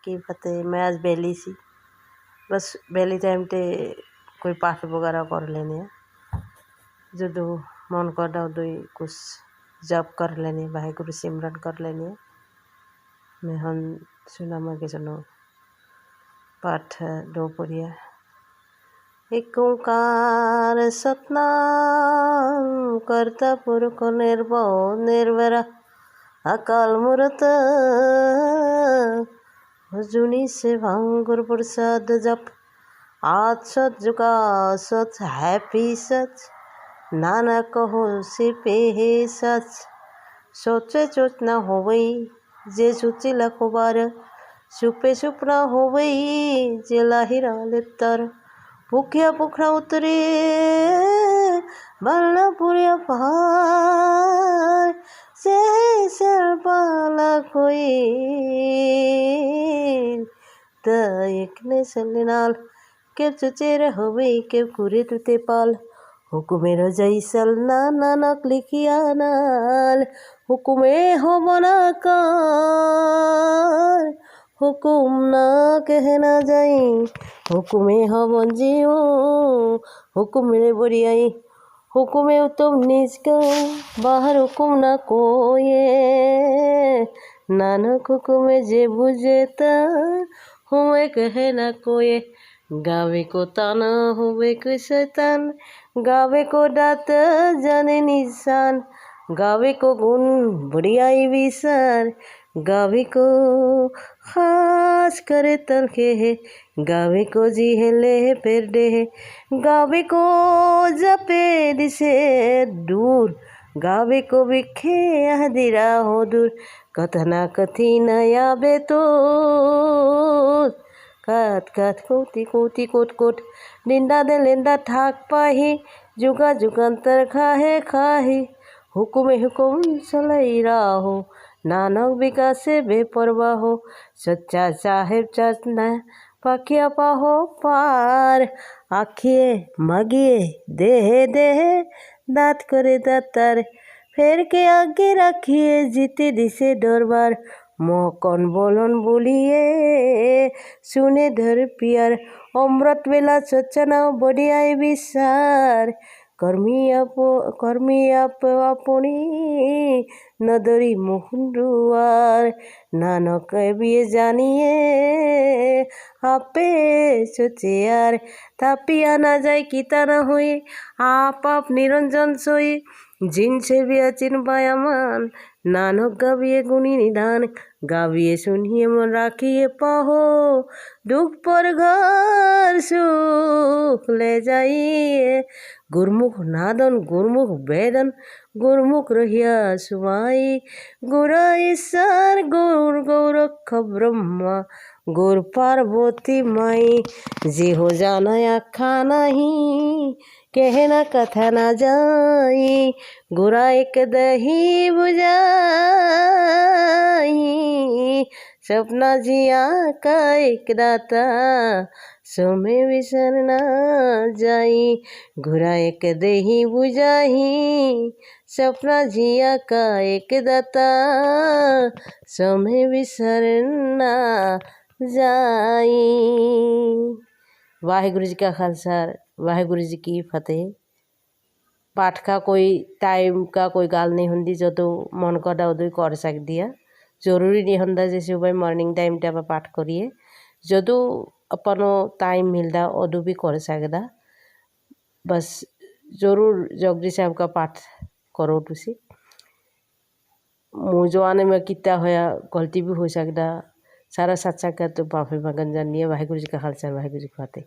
की फतेह। मैं आज बेली सी, बस बेली टाइम ते कोई पाठ वगैरह कर लेने जो मन कर उदो कुछ जप कर लेने वाहेगुरु सिमरन कर लेने। मैं हम सुना मैं सुनो पाठ दो पढ़िया। एक ओंकार सतनाम करता पुरख निर्भव निर्वरा अकाल मूर्त जुनी से गुरु प्रसाद जप आज सच जुका सच हैप्पी सच नाना कहो से पे है सच सोचे सोच ना हो गई जे सोचे लाखों बार सुपे सुपना हो गई जे लाहिरा लिप्तर भूखिया पुखरा उतरे बलना पुरिया पहाड़ से पाला कोई त एक ने सलनाल के चुचेर होवे के कुरे तुते पाल हुकुमेर जैसल नानक लिखिया नाल हुकुमे हो बना कार हुकुम ना कहना जाई हुकुमे हो बंजियो हुकुमे बरियाई हुकुमे तुम निज को बाहर हुकुम ना कोये नानक हुकुमे जे बुझेता हुए कहे ना कोये गावे को ताना हुए को शैतान गावे को दात जाने निशान गावे को गुण बढ़ियाई विसार गावे को खास करे तलखे है गावे को जी हेले फिर दे है गावे को जपे दिसे दूर गावे को बिखे हदिरा हो दूर कथना कथी नया बेतो काट काट कोटी कोटी कोट कोट निंदा दे लेंदा ठाक पाही जुगा जुगंतर खाहे खाही हुकुमे हुकुम चलाई राहो नानक विकासे बेपरवाह हो सच्चा साहेब चचना पाखिया पाहो पार आखिए मागिए देहे देहे दात करे दातार फेर के आगे रखिए जीते दिसे दरबार मोह कौन बोलन बोलिए सुने धर पियार अमृत बेला सच्चना बढ़ियाई विसार कर्मी आप अपनी नदरी मुहुंडुआर नानक बिये जानिए आपे सोचे यार तापिया ना जाए किता ना हुई आप निरंजन सोई जिन से भी चिन्हबाया मान नानक गाविए गुणी निदान गाविए सुनिए मन राखिए पाहो दुख पर घर सुख ले जाइए गुरमुख नादन गुरमुख वेदन गुरमुख रहिया सुमाई गुरा ईश्वर गौर गौरख ब्रह्मा गुर पार्वती माई जे हो जाना आखा नहीं कहना कथा ना जाई गुरा एक दही बुझाई सपना जिया का एक दाता सोमे विसर ना जाई गुरा एक दही बुझाई सपना जिया का एक दाता सोमे विसर ना जाई। वाहेगुरु जी का खालसा वाहेगुरु जी की फतेह। पाठ का कोई टाइम का कोई गल नहीं होंगी जो मन करदा उदो कर सकती है जरूरी नहीं होंगे जे सुबह मॉर्निंग टाइम ते आप पाठ करिए जो अपनो टाइम मिलता उदो भी कर सकता बस जरूर जगदी साहब का पाठ करो तुसी मुझे आने में कितना होया गलती भी हो सकता सारा सच्चा का तो माफी मंगन जानिए वाहेगुरु जी का खालसा वाहेगुरु जी की फतेह।